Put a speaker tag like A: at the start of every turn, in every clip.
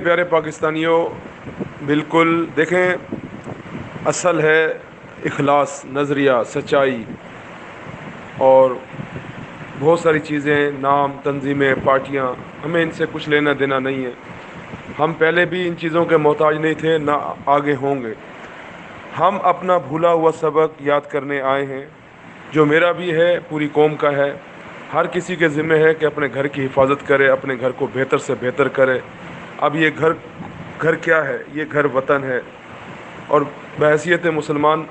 A: پیارے پاکستانیوں، بالکل دیکھیں، اصل ہے اخلاص، نظریہ، سچائی، اور بہت ساری چیزیں، نام، تنظیمیں، پارٹیاں، ہمیں ان سے کچھ لینا دینا نہیں ہے۔ ہم پہلے بھی ان چیزوں کے محتاج نہیں تھے، نہ آگے ہوں گے۔ ہم اپنا بھولا ہوا سبق یاد کرنے آئے ہیں، جو میرا بھی ہے، پوری قوم کا ہے۔ ہر کسی کے ذمہ ہے کہ اپنے گھر کی حفاظت کرے، اپنے گھر کو بہتر سے بہتر کرے۔ اب یہ گھر کیا ہے؟ یہ گھر وطن ہے، اور بحیثیت مسلمان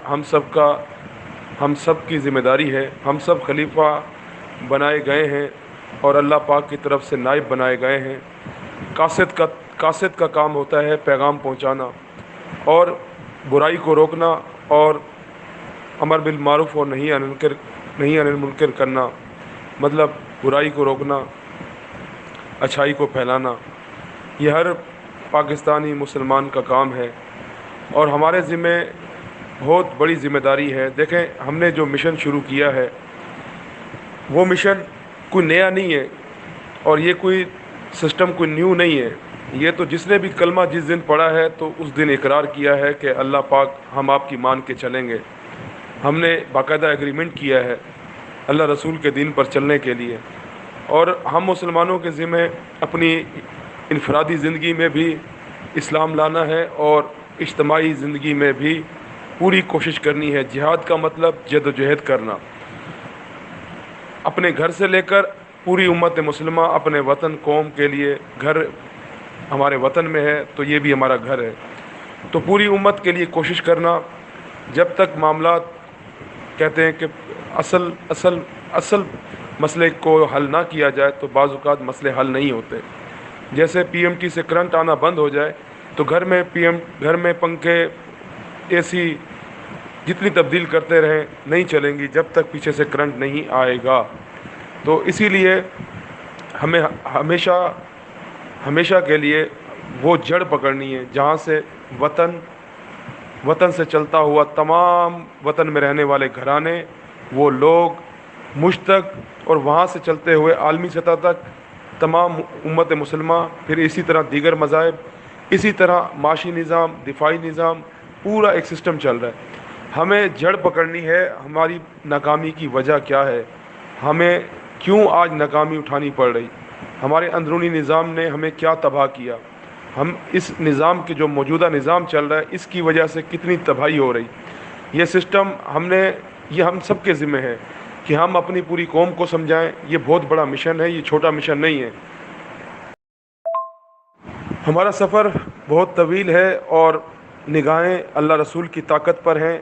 A: ہم سب کی ذمہ داری ہے۔ ہم سب خلیفہ بنائے گئے ہیں اور اللہ پاک کی طرف سے نائب بنائے گئے ہیں۔ قاصد کا کام ہوتا ہے پیغام پہنچانا اور برائی کو روکنا، اور امر بالمعروف اور نہیں عن المنکر کرنا، مطلب برائی کو روکنا، اچھائی کو پھیلانا۔ یہ ہر پاکستانی مسلمان کا کام ہے، اور ہمارے ذمہ بہت بڑی ذمہ داری ہے۔ دیکھیں، ہم نے جو مشن شروع کیا ہے، وہ مشن کوئی نیا نہیں ہے، اور یہ کوئی سسٹم کوئی نیو نہیں ہے۔ یہ تو جس نے بھی کلمہ جس دن پڑھا ہے تو اس دن اقرار کیا ہے کہ اللہ پاک ہم آپ کی مان کے چلیں گے۔ ہم نے باقاعدہ ایگریمنٹ کیا ہے اللہ رسول کے دین پر چلنے کے لیے، اور ہم مسلمانوں کے ذمہ اپنی انفرادی زندگی میں بھی اسلام لانا ہے، اور اجتماعی زندگی میں بھی پوری کوشش کرنی ہے۔ جہاد کا مطلب جد و جہد کرنا، اپنے گھر سے لے کر پوری امت مسلمہ اپنے وطن قوم کے لیے۔ گھر ہمارے وطن میں ہے تو یہ بھی ہمارا گھر ہے، تو پوری امت کے لیے کوشش کرنا۔ جب تک معاملات کہتے ہیں کہ اصل مسئلے کو حل نہ کیا جائے تو بعض اوقات مسئلے حل نہیں ہوتے۔ جیسے پی ایم ٹی سے کرنٹ آنا بند ہو جائے تو گھر میں پنکھے، اے سی جتنی تبدیل کرتے رہیں نہیں چلیں گی جب تک پیچھے سے کرنٹ نہیں آئے گا۔ تو اسی لیے ہمیں ہمیشہ کے لیے وہ جڑ پکڑنی ہے جہاں سے وطن سے چلتا ہوا تمام وطن میں رہنے والے گھرانے، وہ لوگ، مجھ تک، اور وہاں سے چلتے ہوئے عالمی سطح تک تمام امت مسلمہ، پھر اسی طرح دیگر مذاہب، اسی طرح معاشی نظام، دفاعی نظام، پورا ایک سسٹم چل رہا ہے۔ ہمیں جڑ پکڑنی ہے، ہماری ناکامی کی وجہ کیا ہے، ہمیں کیوں آج ناکامی اٹھانی پڑ رہی، ہمارے اندرونی نظام نے ہمیں کیا تباہ کیا، ہم اس نظام کے جو موجودہ نظام چل رہا ہے اس کی وجہ سے کتنی تباہی ہو رہی۔ یہ سسٹم یہ ہم سب کے ذمہ ہے کہ ہم اپنی پوری قوم کو سمجھائیں۔ یہ بہت بڑا مشن ہے، یہ چھوٹا مشن نہیں ہے۔ ہمارا سفر بہت طویل ہے، اور نگاہیں اللہ رسول کی طاقت پر ہیں۔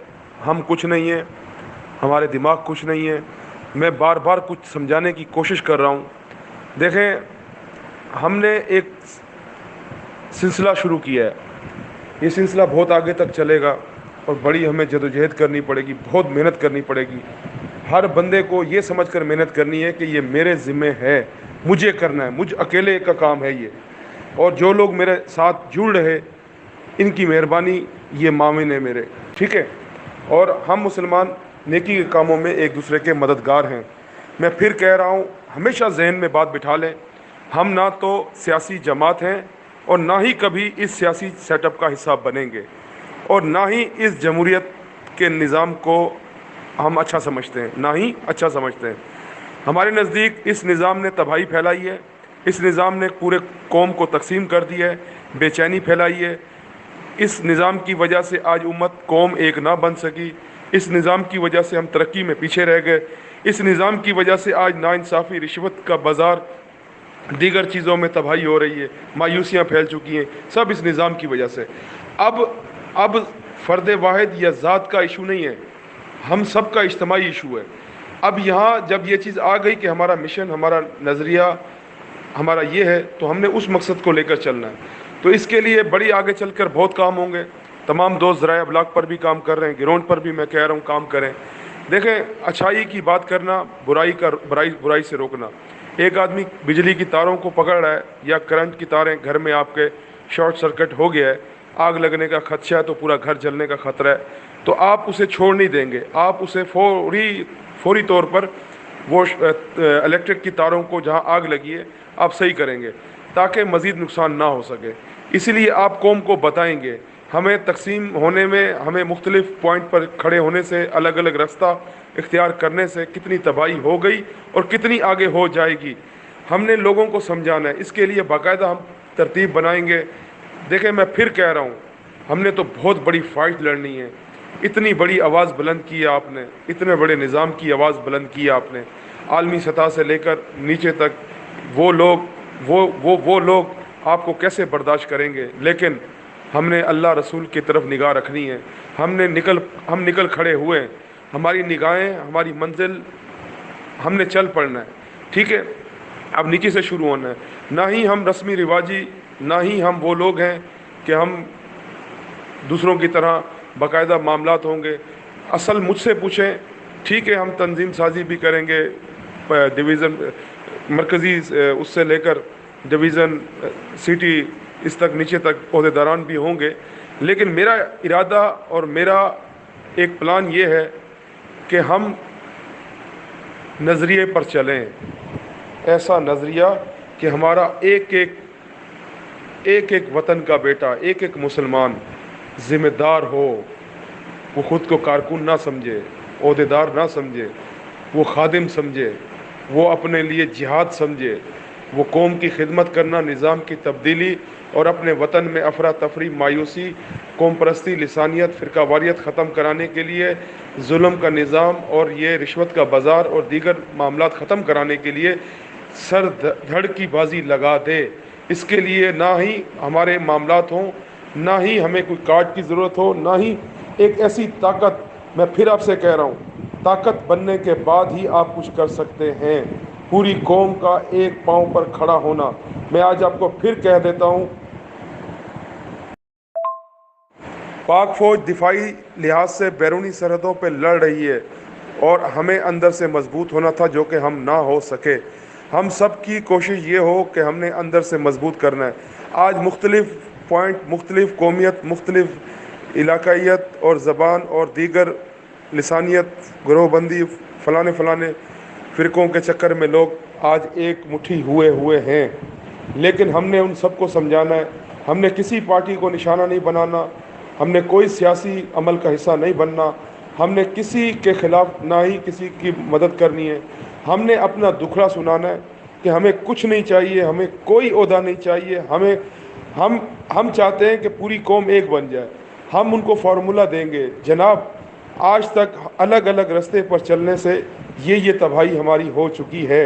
A: ہم کچھ نہیں ہیں، ہمارے دماغ کچھ نہیں ہے۔ میں بار بار کچھ سمجھانے کی کوشش کر رہا ہوں۔ دیکھیں، ہم نے ایک سلسلہ شروع کیا ہے، یہ سلسلہ بہت آگے تک چلے گا، اور بڑی ہمیں جدوجہد کرنی پڑے گی، بہت محنت کرنی پڑے گی۔ ہر بندے کو یہ سمجھ کر محنت کرنی ہے کہ یہ میرے ذمہ ہے، مجھے کرنا ہے، مجھ اکیلے کا کام ہے یہ۔ اور جو لوگ میرے ساتھ جڑ رہے، ان کی مہربانی، یہ معاون ہے میرے، ٹھیک ہے۔ اور ہم مسلمان نیکی کے کاموں میں ایک دوسرے کے مددگار ہیں۔ میں پھر کہہ رہا ہوں، ہمیشہ ذہن میں بات بٹھا لیں، ہم نہ تو سیاسی جماعت ہیں، اور نہ ہی کبھی اس سیاسی سیٹ اپ کا حصہ بنیں گے، اور نہ ہی اس جمہوریت کے نظام کو ہم اچھا سمجھتے ہیں، نہ ہی اچھا سمجھتے ہیں۔ ہمارے نزدیک اس نظام نے تباہی پھیلائی ہے، اس نظام نے پورے قوم کو تقسیم کر دی ہے، بے چینی پھیلائی ہے۔ اس نظام کی وجہ سے آج امت قوم ایک نہ بن سکی، اس نظام کی وجہ سے ہم ترقی میں پیچھے رہ گئے، اس نظام کی وجہ سے آج ناانصافی، رشوت کا بازار، دیگر چیزوں میں تباہی ہو رہی ہے، مایوسیاں پھیل چکی ہیں، سب اس نظام کی وجہ سے۔ اب فرد واحد یا ذات کا ایشو نہیں ہے، ہم سب کا اجتماعی ایشو ہے۔ اب یہاں جب یہ چیز آ گئی کہ ہمارا مشن، ہمارا نظریہ، ہمارا یہ ہے، تو ہم نے اس مقصد کو لے کر چلنا ہے۔ تو اس کے لیے بڑی آگے چل کر بہت کام ہوں گے۔ تمام دوست ذرائع ابلاغ پر بھی کام کر رہے ہیں، گراؤنڈ پر بھی میں کہہ رہا ہوں کام کریں۔ دیکھیں، اچھائی کی بات کرنا، برائی سے روکنا۔ ایک آدمی بجلی کی تاروں کو پکڑ رہا ہے، یا کرنٹ کی تاریں گھر میں آپ کے شارٹ سرکٹ ہو گیا ہے، آگ لگنے کا خدشہ ہے، تو پورا گھر جلنے کا خطرہ ہے، تو آپ اسے چھوڑ نہیں دیں گے، آپ اسے فوری طور پر وہ الیکٹرک کی تاروں کو جہاں آگ لگی ہے آپ صحیح کریں گے، تاکہ مزید نقصان نہ ہو سکے۔ اسی لیے آپ قوم کو بتائیں گے. ہمیں تقسیم ہونے میں، ہمیں مختلف پوائنٹ پر کھڑے ہونے سے، الگ الگ راستہ اختیار کرنے سے کتنی تباہی ہو گئی اور کتنی آگے ہو جائے گی. ہم نے لوگوں کو سمجھانا ہے. اس کے لیے باقاعدہ ہم ترتیب بنائیں گے. دیکھیں میں پھر کہہ رہا ہوں، ہم نے تو بہت بڑی فائٹ لڑنی ہے. اتنی بڑی آواز بلند کی ہے آپ نے، اتنے بڑے نظام کی آواز بلند کی ہے آپ نے، عالمی سطح سے لے کر نیچے تک. وہ لوگ وہ لوگ آپ کو کیسے برداشت کریں گے؟ لیکن ہم نے اللہ رسول کی طرف نگاہ رکھنی ہے. ہم نکل کھڑے ہوئے ہیں. ہماری نگاہیں، ہماری منزل، ہم نے چل پڑنا ہے. ٹھیک ہے، اب نیچے سے شروع ہونا ہے. نہ ہی ہم رسمی رواجی، نہ ہی ہم وہ لوگ ہیں کہ ہم دوسروں کی طرح باقاعدہ معاملات ہوں گے. اصل مجھ سے پوچھیں، ٹھیک ہے ہم تنظیم سازی بھی کریں گے، ڈویژن مرکزی اس سے لے کر ڈویژن سٹی اس تک نیچے تک عہدیداران بھی ہوں گے. لیکن میرا ارادہ اور میرا ایک پلان یہ ہے کہ ہم نظریے پر چلیں. ایسا نظریہ کہ ہمارا ایک ایک وطن کا بیٹا، ایک مسلمان ذمہ دار ہو. وہ خود کو کارکن نہ سمجھے، عہدیدار نہ سمجھے، وہ خادم سمجھے، وہ اپنے لیے جہاد سمجھے، وہ قوم کی خدمت کرنا، نظام کی تبدیلی اور اپنے وطن میں افراتفری، مایوسی، قوم پرستی، لسانیت، فرقہ واریت ختم کرانے کے لیے، ظلم کا نظام اور یہ رشوت کا بازار اور دیگر معاملات ختم کرانے کے لیے سر دھڑ کی بازی لگا دے. اس کے لیے نہ ہی ہمارے معاملات ہوں، نہ ہی ہمیں کوئی کارڈ کی ضرورت ہو، نہ ہی ایک ایسی طاقت. میں پھر آپ سے کہہ رہا ہوں، طاقت بننے کے بعد ہی آپ کچھ کر سکتے ہیں. پوری قوم کا ایک پاؤں پر کھڑا ہونا. میں آج آپ کو پھر کہہ دیتا ہوں، پاک فوج دفاعی لحاظ سے بیرونی سرحدوں پہ لڑ رہی ہے اور ہمیں اندر سے مضبوط ہونا تھا، جو کہ ہم نہ ہو سکے. ہم سب کی کوشش یہ ہو کہ ہم نے اندر سے مضبوط کرنا ہے. آج مختلف پوائنٹ، مختلف قومیت، مختلف علاقائیت اور زبان اور دیگر لسانیت، گروہ بندی، فلانے فرقوں کے چکر میں لوگ آج ایک مٹھی ہوئے ہیں. لیکن ہم نے ان سب کو سمجھانا ہے. ہم نے کسی پارٹی کو نشانہ نہیں بنانا، ہم نے کوئی سیاسی عمل کا حصہ نہیں بننا، ہم نے کسی کے خلاف نہ ہی کسی کی مدد کرنی ہے. ہم نے اپنا دکھڑا سنانا ہے کہ ہمیں کچھ نہیں چاہیے، ہمیں کوئی عہدہ نہیں چاہیے. ہم چاہتے ہیں کہ پوری قوم ایک بن جائے. ہم ان کو فارمولہ دیں گے. جناب، آج تک الگ الگ راستے پر چلنے سے یہ تباہی ہماری ہو چکی ہے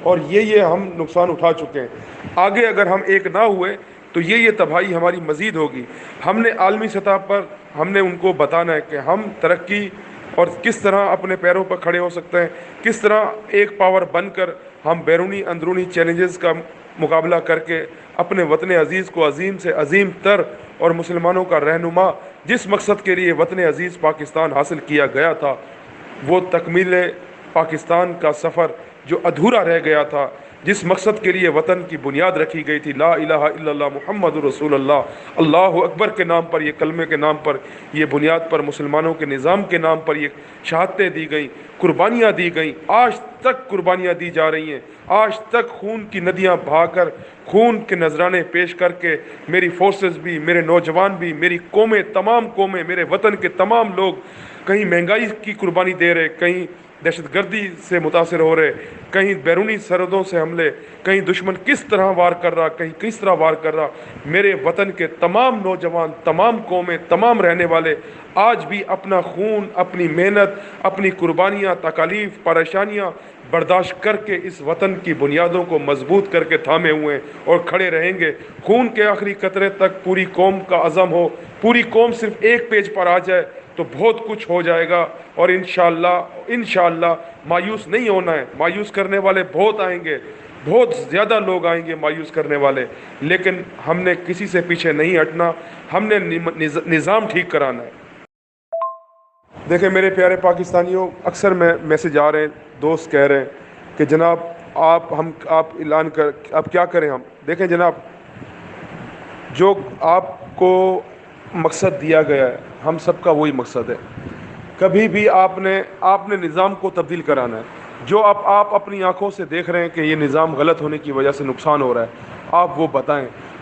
A: اور یہ ہم نقصان اٹھا چکے ہیں. آگے اگر ہم ایک نہ ہوئے تو یہ تباہی ہماری مزید ہوگی. ہم نے عالمی سطح پر ہم نے ان کو بتانا ہے کہ ہم ترقی اور کس طرح اپنے پیروں پر کھڑے ہو سکتے ہیں، کس طرح ایک پاور بن کر ہم بیرونی اندرونی چیلنجز کا مقابلہ کر کے اپنے وطن عزیز کو عظیم سے عظیم تر اور مسلمانوں کا رہنما، جس مقصد کے لیے وطن عزیز پاکستان حاصل کیا گیا تھا، وہ تکمیل پاکستان کا سفر جو ادھورا رہ گیا تھا، جس مقصد کے لیے وطن کی بنیاد رکھی گئی تھی، لا الہ الا اللہ محمد رسول اللہ، اللہ اکبر کے نام پر، یہ کلمے کے نام پر، یہ بنیاد پر مسلمانوں کے نظام کے نام پر یہ شہادتیں دی گئیں، قربانیاں دی گئیں. آج تک قربانیاں دی جا رہی ہیں. آج تک خون کی ندیاں بہا کر، خون کے نذرانے پیش کر کے میری فورسز بھی، میرے نوجوان بھی، میری قومیں، تمام قومیں، میرے وطن کے تمام لوگ کہیں مہنگائی کی قربانی دے رہے، کہیں دہشت گردی سے متاثر ہو رہے، کہیں بیرونی سرحدوں سے حملے، کہیں دشمن کس طرح وار کر رہا، کہیں کس طرح وار کر رہا. میرے وطن کے تمام نوجوان، تمام قومیں، تمام رہنے والے آج بھی اپنا خون، اپنی محنت، اپنی قربانیاں، تکالیف، پریشانیاں برداشت کر کے اس وطن کی بنیادوں کو مضبوط کر کے تھامے ہوئے ہیں اور کھڑے رہیں گے. خون کے آخری قطرے تک پوری قوم کا عزم ہو. پوری قوم صرف ایک پیج پر آ جائے تو بہت کچھ ہو جائے گا. اور انشاءاللہ مایوس نہیں ہونا ہے. مایوس کرنے والے بہت آئیں گے، بہت زیادہ لوگ آئیں گے مایوس کرنے والے، لیکن ہم نے کسی سے پیچھے نہیں ہٹنا. ہم نے نظام ٹھیک کرانا ہے. دیکھیں میرے پیارے پاکستانیوں، اکثر میں میسج آ رہے ہیں، دوست کہہ رہے ہیں کہ جناب آپ اعلان کر، اب کیا کریں ہم. دیکھیں جناب، جو آپ کو مقصد دیا گیا ہے، ہم سب کا وہی مقصد ہے. کبھی بھی آپ نے نظام کو تبدیل کرانا ہے. جو آپ اپنی آنکھوں سے دیکھ رہے ہیں کہ یہ نظام غلط ہونے کی وجہ سے نقصان ہو رہا ہے، آپ وہ بتائیں.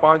A: 5,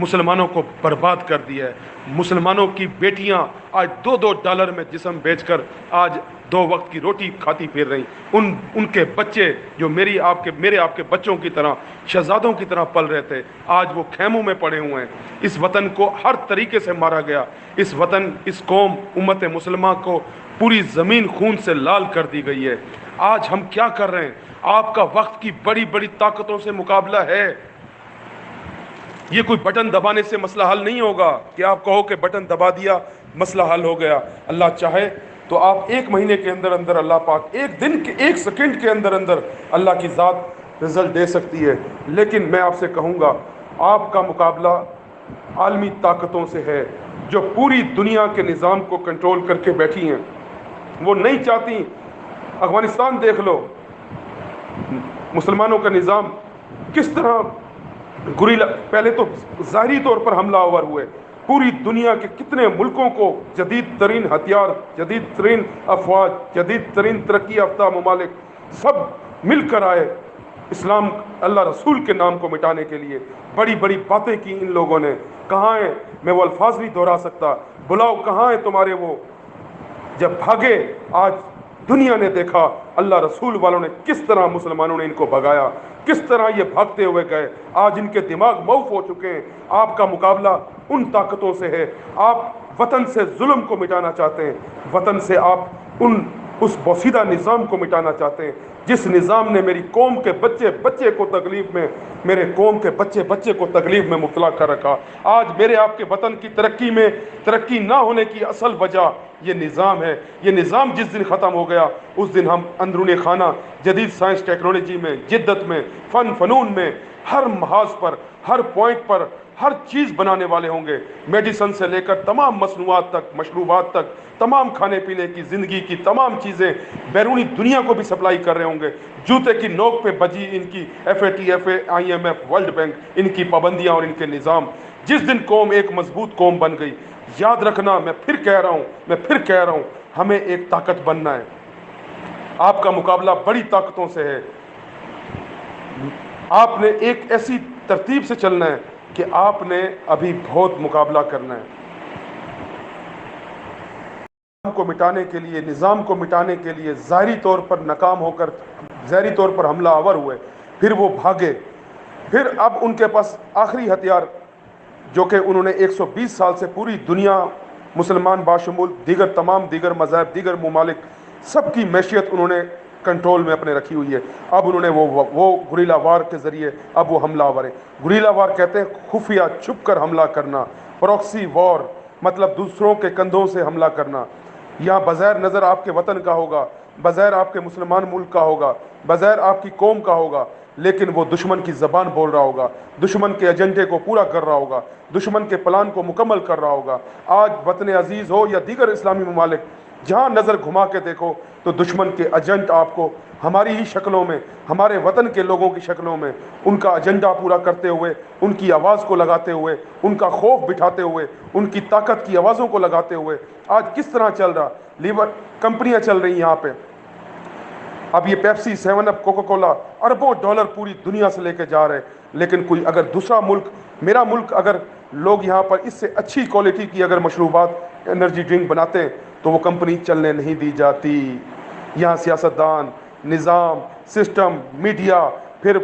A: مسلمانوں کو برباد کر دیا ہے. مسلمانوں کی بیٹیاں آج $2 میں جسم بیچ کر آج 2 وقت کی روٹی کھاتی پھر رہی. ان کے بچے جو میرے آپ کے بچوں کی طرح شہزادوں کی طرح پل رہے تھے, آج وہ خیموں میں پڑے ہوئے ہیں. اس وطن کو ہر طریقے سے مارا گیا. اس وطن, اس قوم, امت مسلمہ کو پوری زمین خون سے لال کر دی گئی ہے. آج ہم کیا کر رہے ہیں؟ آپ کا وقت کی بڑی بڑی طاقتوں سے مقابلہ ہے. یہ کوئی بٹن دبانے سے مسئلہ حل نہیں ہوگا کہ آپ کہو کہ بٹن دبا دیا مسئلہ حل ہو گیا. اللہ چاہے تو آپ 1 مہینے کے اندر اندر, اللہ پاک 1 دن کے 1 سیکنڈ کے اندر اندر اللہ کی ذات رزلٹ دے سکتی ہے. لیکن میں آپ سے کہوں گا, آپ کا مقابلہ عالمی طاقتوں سے ہے جو پوری دنیا کے نظام کو کنٹرول کر کے بیٹھی ہیں. وہ نہیں چاہتی. افغانستان دیکھ لو, مسلمانوں کا نظام کس طرح گریلا, پہلے تو ظاہری طور پر حملہ آور ہوئے. پوری دنیا کے کتنے ملکوں کو جدید ترین ہتھیار, جدید ترین افواج, جدید ترین ترقی یافتہ ممالک سب مل کر آئے اسلام, اللہ رسول کے نام کو مٹانے کے لیے. بڑی بڑی باتیں کی ان لوگوں نے. کہاں ہیں؟ میں وہ الفاظ نہیں دہرا سکتا. بلاؤ کہاں ہیں تمہارے وہ؟ جب بھاگے, آج دنیا نے دیکھا اللہ رسول والوں نے کس طرح مسلمانوں نے ان کو بھگایا, کس طرح یہ بھاگتے ہوئے گئے. آج ان کے دماغ موف ہو چکے ہیں. آپ کا مقابلہ ان طاقتوں سے ہے. آپ وطن سے ظلم کو مٹانا چاہتے ہیں, وطن سے آپ اس بوسیدہ نظام کو مٹانا چاہتے ہیں جس نظام نے میری قوم کے بچے کو تکلیف میں, میرے قوم کے بچے کو تکلیف میں مبتلا کر رکھا. آج میرے آپ کے وطن کی ترقی نہ ہونے کی اصل وجہ یہ نظام ہے. یہ نظام جس دن ختم ہو گیا اس دن ہم اندرون خانہ جدید سائنس ٹیکنالوجی میں, جدت میں, فنون میں, ہر محاذ پر, ہر پوائنٹ پر ہر چیز بنانے والے ہوں گے. میڈیسن سے لے کر تمام مصنوعات تک, مشروبات تک, تمام کھانے پینے کی, زندگی کی تمام چیزیں بیرونی دنیا کو بھی سپلائی کر رہے ہوں گے. جوتے کی نوک پہ بجی ان کی FATF, IMF, ورلڈ بینک, ان کی پابندیاں اور ان کے نظام. جس دن قوم ایک مضبوط قوم بن گئی, یاد رکھنا, میں پھر کہہ رہا ہوں, ہمیں ایک طاقت بننا ہے. آپ کا مقابلہ بڑی طاقتوں سے ہے. آپ نے ایک ایسی ترتیب سے چلنا ہے کہ آپ نے ابھی بہت مقابلہ کرنا ہے. نظام کو مٹانے کے لیے, نظام کو مٹانے کے لیے ظاہری طور پر ناکام ہو کر, ظاہری طور پر حملہ آور ہوئے, پھر وہ بھاگے. پھر اب ان کے پاس آخری ہتھیار جو کہ انہوں نے 120 سال سے پوری دنیا, مسلمان باشمول تمام دیگر مذاہب, دیگر ممالک, سب کی معیشت انہوں نے کنٹرول میں اپنے رکھی ہوئی ہے. اب انہوں نے وہ گریلا وار کے ذریعے اب وہ حملہ آور ہے. گریلا وار کہتے ہیں خفیہ چھپ کر حملہ کرنا. پروکسی وار مطلب دوسروں کے کندھوں سے حملہ کرنا. یہاں بظاہر نظر آپ کے وطن کا ہوگا, بظاہر آپ کے مسلمان ملک کا ہوگا, بظاہر آپ کی قوم کا ہوگا, لیکن وہ دشمن کی زبان بول رہا ہوگا, دشمن کے ایجنڈے کو پورا کر رہا ہوگا, دشمن کے پلان کو مکمل کر رہا ہوگا. آج وطن عزیز ہو یا دیگر اسلامی ممالک, جہاں نظر گھما کے دیکھو تو دشمن کے ایجنٹ آپ کو ہماری ہی شکلوں میں, ہمارے وطن کے لوگوں کی شکلوں میں ان کا ایجنڈا پورا کرتے ہوئے, ان کی آواز کو لگاتے ہوئے, ان کا خوف بٹھاتے ہوئے, ان کی طاقت کی آوازوں کو لگاتے ہوئے آج کس طرح چل رہا. لیور کمپنیاں چل رہی ہیں یہاں پہ. اب یہ پیپسی, 7 اپ, کوکا کولا اربوں ڈالر پوری دنیا سے لے کے جا رہے. لیکن کوئی اگر دوسرا ملک, میرا ملک, اگر لوگ یہاں پر اس سے اچھی کوالٹی کی اگر مشروبات, انرجی ڈرنک بناتے ہیں تو وہ کمپنی چلنے نہیں دی جاتی. یہاں سیاستدان, نظام, سسٹم, میڈیا, پھر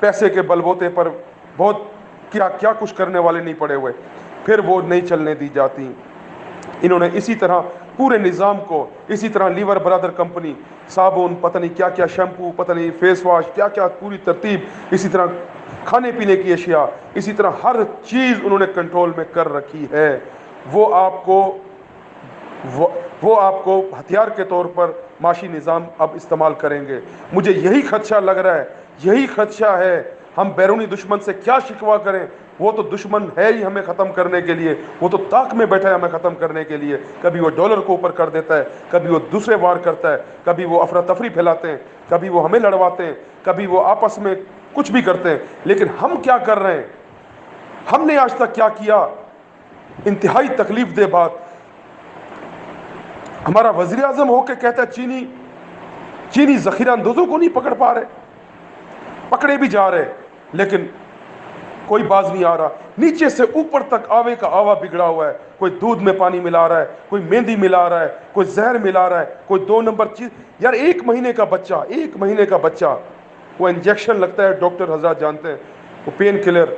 A: پیسے کے بلبوتے پر بہت کیا کچھ کرنے والے نہیں پڑے ہوئے, پھر وہ نہیں چلنے دی جاتی. انہوں نے اسی طرح پورے نظام کو, اسی طرح لیور برادر کمپنی, صابن, پتہ نہیں کیا شیمپو, پتہ نہیں فیس واش, کیا پوری ترتیب, اسی طرح کھانے پینے کی اشیاء, اسی طرح ہر چیز انہوں نے کنٹرول میں کر رکھی ہے. وہ آپ کو ہتھیار کے طور پر معاشی نظام اب استعمال کریں گے. مجھے یہی خدشہ لگ رہا ہے, یہی خدشہ ہے. ہم بیرونی دشمن سے کیا شکوہ کریں, وہ تو دشمن ہے ہی ہمیں ختم کرنے کے لیے, وہ تو طاق میں بیٹھا ہے ہمیں ختم کرنے کے لیے. کبھی وہ ڈالر کو اوپر کر دیتا ہے, کبھی وہ دوسرے وار کرتا ہے, کبھی وہ افراتفری پھیلاتے ہیں, کبھی وہ ہمیں لڑواتے ہیں, کبھی وہ آپس میں کچھ بھی کرتے ہیں. لیکن ہم کیا کر رہے ہیں؟ ہم نے آج تک کیا کیا؟ انتہائی تکلیف دہ بات, ہمارا وزیر اعظم ہو کے کہتا ہے چینی ذخیرہ اندوزوں کو نہیں پکڑ پا رہے, پکڑے بھی جا رہے, لیکن کوئی باز نہیں آ رہا, نیچے سے اوپر تک آوے کا آوا بگڑا ہوا ہے. کوئی دودھ میں پانی ملا رہا ہے, کوئی مہندی ملا رہا ہے, کوئی زہر ملا رہا ہے, کوئی 2 نمبر چیز. یار 1 مہینے کا بچہ, 1 مہینے کا بچہ, وہ انجیکشن لگتا ہے, ڈاکٹر حضرات جانتے ہیں, وہ پین کلر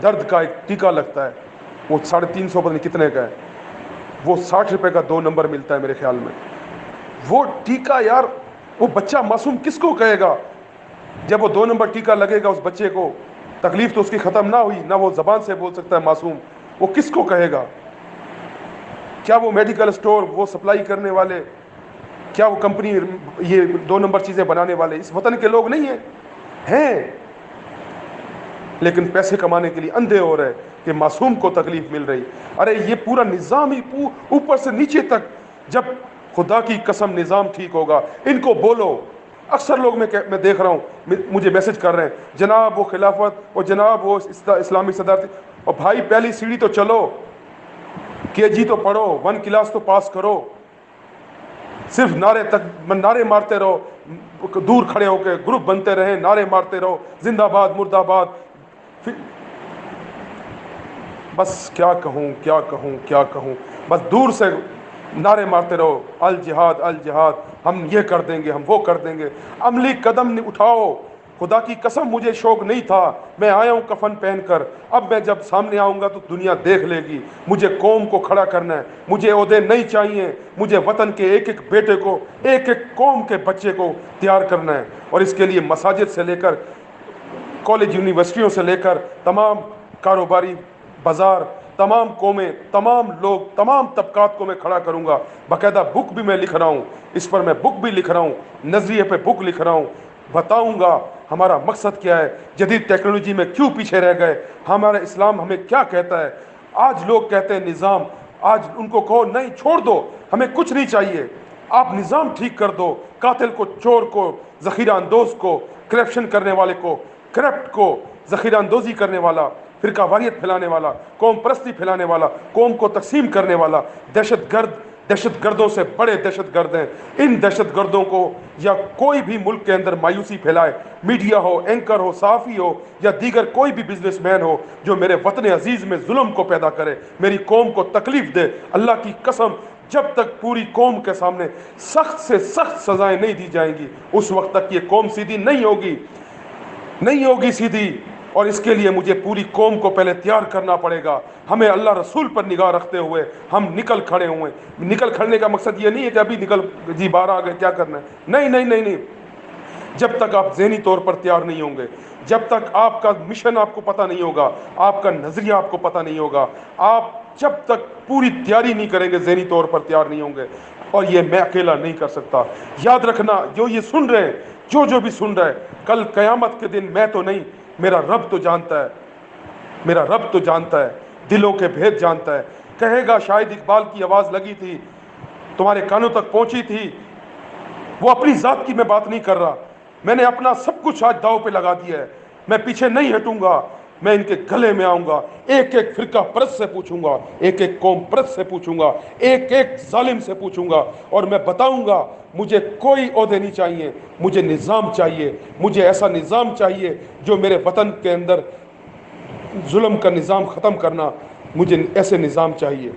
A: درد کا ایک ٹیکہ لگتا ہے, وہ 350 پتہ نہیں کتنے کا ہے, وہ 60 روپے کا 2 نمبر ملتا ہے میرے خیال میں. وہ ٹیکہ یار, وہ بچہ معصوم کس کو کہے گا جب وہ 2 نمبر ٹیکہ لگے گا اس بچے کو, تکلیف تو اس کی ختم نہ ہوئی, نہ وہ زبان سے بول سکتا ہے معصوم, وہ کس کو کہے گا؟ کیا وہ میڈیکل اسٹور, وہ سپلائی کرنے والے, کیا وہ کمپنی یہ 2 نمبر چیزیں بنانے والے اس وطن کے لوگ نہیں ہیں؟ لیکن پیسے کمانے کے لیے اندھے ہو رہے کہ معصوم کو تکلیف مل رہی. ارے یہ پورا نظام ہی اوپر سے نیچے تک, جب خدا کی قسم نظام ٹھیک ہوگا. ان کو بولو. اکثر لوگ میں دیکھ رہا ہوں مجھے میسج کر رہے ہیں, جناب وہ خلافت, اور جناب وہ اسلامی صدارتی. اور بھائی پہلی سیڑھی تو چلو, KG تو پڑھو, 1 کلاس تو پاس کرو. صرف نعرے مارتے رہو, دور کھڑے ہو کے گروپ بنتے رہیں, نعرے مارتے رہو, زندہ باد مرد آباد. بس کیا کہوں, بس دور سے نعرے مارتے رہو, الجہاد الجہاد, ہم یہ کر دیں گے, ہم وہ کر دیں گے. عملی قدم اٹھاؤ. خدا کی قسم مجھے شوق نہیں تھا, میں آیا ہوں کفن پہن کر. اب میں جب سامنے آؤں گا تو دنیا دیکھ لے گی. مجھے قوم کو کھڑا کرنا ہے, مجھے عہدے نہیں چاہیے, مجھے وطن کے ایک ایک بیٹے کو, ایک ایک قوم کے بچے کو تیار کرنا ہے. اور اس کے لیے مساجد سے لے کر کالج یونیورسٹیوں سے لے کر تمام کاروباری بازار, تمام قومیں, تمام لوگ, تمام طبقات کو میں کھڑا کروں گا. باقاعدہ بک بھی میں لکھ رہا ہوں, اس پر میں بک بھی لکھ رہا ہوں, نظریے پہ بک لکھ رہا ہوں. بتاؤں گا ہمارا مقصد کیا ہے, جدید ٹیکنالوجی میں کیوں پیچھے رہ گئے, ہمارا اسلام ہمیں کیا کہتا ہے. آج لوگ کہتے ہیں نظام, آج ان کو کہو نہیں چھوڑ دو, ہمیں کچھ نہیں چاہیے, آپ نظام ٹھیک کر دو. قاتل کو, چور کو, ذخیرہ اندوز کو, کرپشن کرنے والے کو, کرپٹ کو, ذخیرہ اندوزی کرنے والا, فرقہ واریت پھیلانے والا, قوم پرستی پھیلانے والا, قوم کو تقسیم کرنے والا, دہشت گردوں سے بڑے دہشت گرد ہیں. ان دہشت گردوں کو, یا کوئی بھی ملک کے اندر مایوسی پھیلائے, میڈیا ہو, اینکر ہو, صحافی ہو, یا دیگر کوئی بھی بزنس مین ہو, جو میرے وطن عزیز میں ظلم کو پیدا کرے, میری قوم کو تکلیف دے, اللہ کی قسم جب تک پوری قوم کے سامنے سخت سے سخت سزائیں نہیں دی جائیں گی, اس وقت تک یہ قوم سیدھی نہیں ہوگی سیدھی. اور اس کے لیے مجھے پوری قوم کو پہلے تیار کرنا پڑے گا. ہمیں اللہ رسول پر نگاہ رکھتے ہوئے ہم نکل کھڑے ہوئے. نکل کھڑنے کا مقصد یہ نہیں ہے کہ ابھی جی 12 آ گئے کیا کرنا ہے, نہیں. جب تک آپ ذہنی طور پر تیار نہیں ہوں گے, جب تک آپ کا مشن آپ کو پتہ نہیں ہوگا, آپ کا نظریہ آپ کو پتہ نہیں ہوگا, آپ جب تک پوری تیاری نہیں کریں گے, ذہنی طور پر تیار نہیں ہوں گے. اور یہ میں اکیلا نہیں کر سکتا. یاد رکھنا, جو یہ سن رہے ہیں, جو بھی سن رہے ہیں, کل قیامت کے دن میں تو نہیں, میرا رب تو جانتا ہے, دلوں کے بھید جانتا ہے. کہے گا شاید اقبال کی آواز لگی تھی, تمہارے کانوں تک پہنچی تھی. وہ اپنی ذات کی میں بات نہیں کر رہا, میں نے اپنا سب کچھ آج داؤ پہ لگا دیا ہے. میں پیچھے نہیں ہٹوں گا, میں ان کے گلے میں آؤں گا. ایک ایک فرقہ پرست سے پوچھوں گا, ایک ایک قوم پرست سے پوچھوں گا, ایک ایک ظالم سے پوچھوں گا, اور میں بتاؤں گا مجھے کوئی عہدے نہیں چاہیے, مجھے نظام چاہیے. مجھے ایسا نظام چاہیے جو میرے وطن کے اندر ظلم کا نظام ختم کرنا, مجھے ایسے نظام چاہیے.